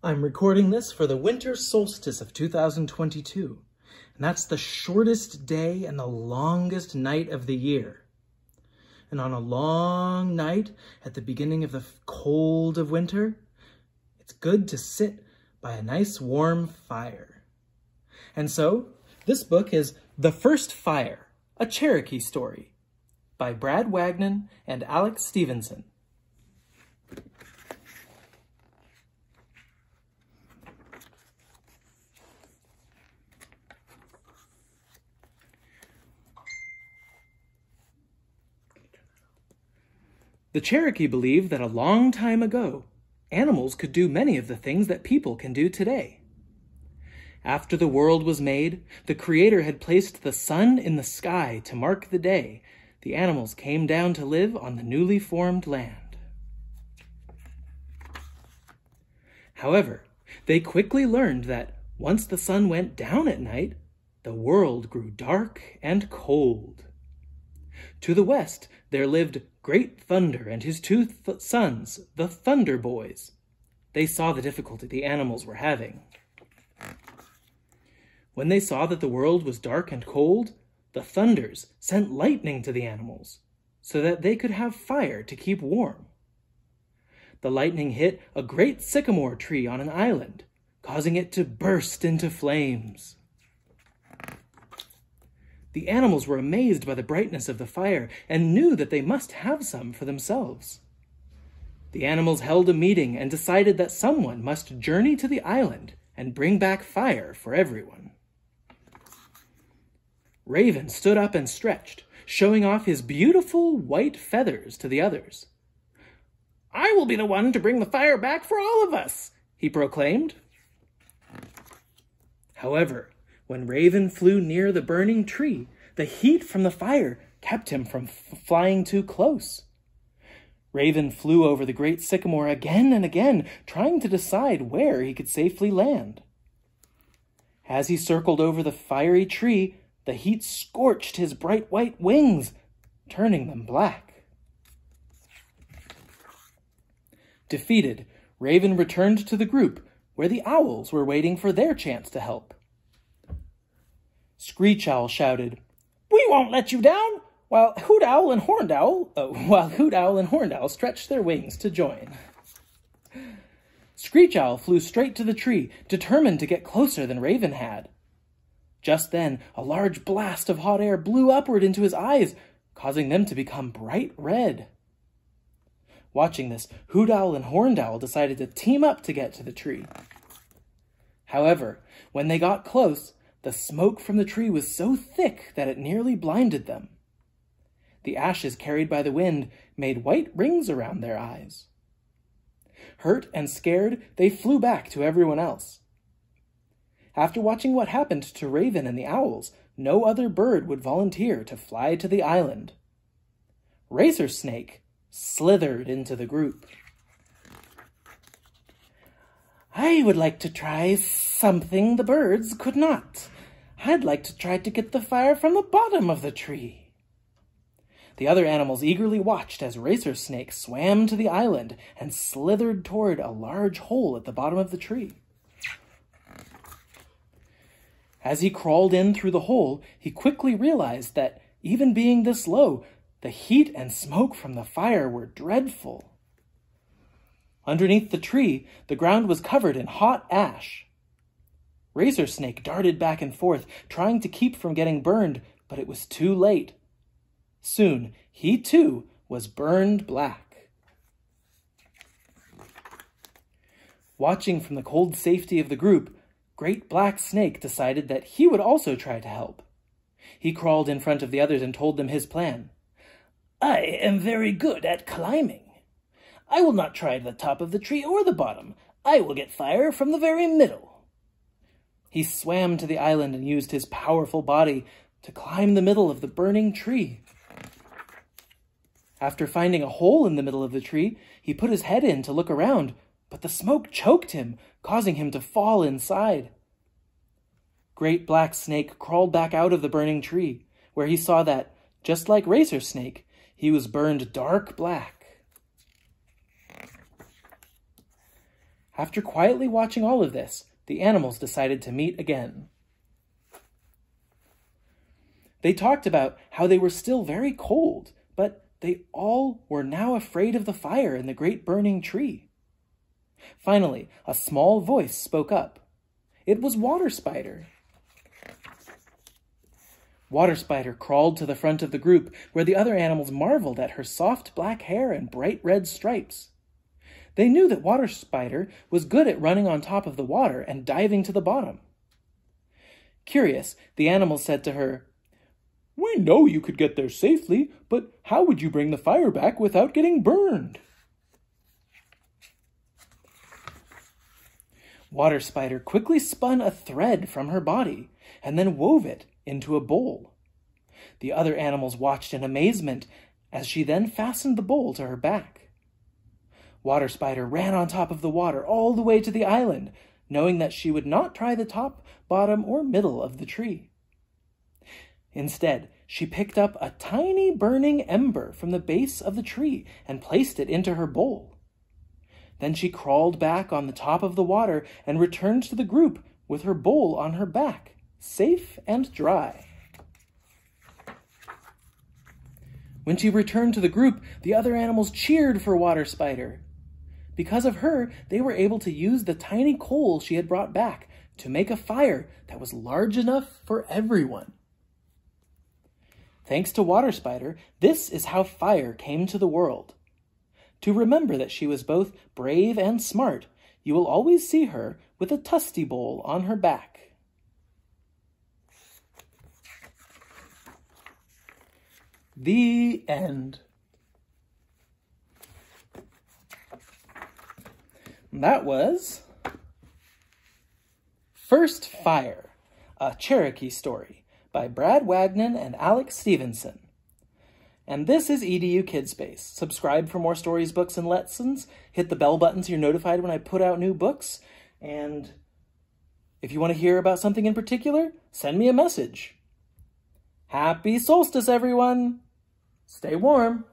I'm recording this for the winter solstice of 2022, and that's the shortest day and the longest night of the year. And on a long night at the beginning of the cold of winter, it's good to sit by a nice warm fire. And so, this book is The First Fire, a Cherokee Story, by Brad Wagnon and Alex Stephenson. The Cherokee believed that a long time ago, animals could do many of the things that people can do today. After the world was made, the Creator had placed the sun in the sky to mark the day the animals came down to live on the newly formed land. However, they quickly learned that once the sun went down at night, the world grew dark and cold. To the west, there lived Great Thunder and his two sons, the Thunder Boys. They saw the difficulty the animals were having. When they saw that the world was dark and cold, the Thunders sent lightning to the animals so that they could have fire to keep warm. The lightning hit a great sycamore tree on an island, causing it to burst into flames. The animals were amazed by the brightness of the fire and knew that they must have some for themselves. The animals held a meeting and decided that someone must journey to the island and bring back fire for everyone. Raven stood up and stretched, showing off his beautiful white feathers to the others. "I will be the one to bring the fire back for all of us," he proclaimed. However, when Raven flew near the burning tree, the heat from the fire kept him from flying too close. Raven flew over the great sycamore again and again, trying to decide where he could safely land. As he circled over the fiery tree, the heat scorched his bright white wings, turning them black. Defeated, Raven returned to the group, where the owls were waiting for their chance to help. Screech Owl shouted, "We won't let you down!" while Hoot Owl and Horned Owl stretched their wings to join. Screech Owl flew straight to the tree, determined to get closer than Raven had. Just then, a large blast of hot air blew upward into his eyes, causing them to become bright red. Watching this, Hoot Owl and Horned Owl decided to team up to get to the tree. However, when they got close, the smoke from the tree was so thick that it nearly blinded them. The ashes carried by the wind made white rings around their eyes. Hurt and scared, they flew back to everyone else. After watching what happened to Raven and the owls, no other bird would volunteer to fly to the island. Racer Snake slithered into the group. "I would like to try something the birds could not. I'd like to try to get the fire from the bottom of the tree." The other animals eagerly watched as Racer Snake swam to the island and slithered toward a large hole at the bottom of the tree. As he crawled in through the hole, he quickly realized that, even being this low, the heat and smoke from the fire were dreadful. Underneath the tree, the ground was covered in hot ash. Racer Snake darted back and forth, trying to keep from getting burned, but it was too late. Soon, he too was burned black. Watching from the cold safety of the group, Great Black Snake decided that he would also try to help. He crawled in front of the others and told them his plan. "I am very good at climbing. I will not try the top of the tree or the bottom. I will get fire from the very middle." He swam to the island and used his powerful body to climb the middle of the burning tree. After finding a hole in the middle of the tree, he put his head in to look around, but the smoke choked him, causing him to fall inside. Great Black Snake crawled back out of the burning tree, where he saw that, just like Racer Snake, he was burned dark black. After quietly watching all of this, the animals decided to meet again. They talked about how they were still very cold, but they all were now afraid of the fire in the great burning tree. Finally, a small voice spoke up. It was Water Spider. Water Spider crawled to the front of the group, where the other animals marveled at her soft black hair and bright red stripes. They knew that Water Spider was good at running on top of the water and diving to the bottom. Curious, the animals said to her, "We know you could get there safely, but how would you bring the fire back without getting burned?" Water Spider quickly spun a thread from her body and then wove it into a bowl. The other animals watched in amazement as she then fastened the bowl to her back. Water Spider ran on top of the water all the way to the island, knowing that she would not try the top, bottom, or middle of the tree. Instead, she picked up a tiny burning ember from the base of the tree and placed it into her bowl. Then she crawled back on the top of the water and returned to the group with her bowl on her back, safe and dry. When she returned to the group, the other animals cheered for Water Spider. Because of her, they were able to use the tiny coal she had brought back to make a fire that was large enough for everyone. Thanks to Water Spider, this is how fire came to the world. To remember that she was both brave and smart, you will always see her with a tusty bowl on her back. The end. That was First Fire, a Cherokee Story by Brad Wagnon and Alex Stephenson. And this is EDU Kidspace. Subscribe for more stories, books, and lessons. Hit the bell button so you're notified when I put out new books. And if you want to hear about something in particular, send me a message. Happy solstice, everyone! Stay warm.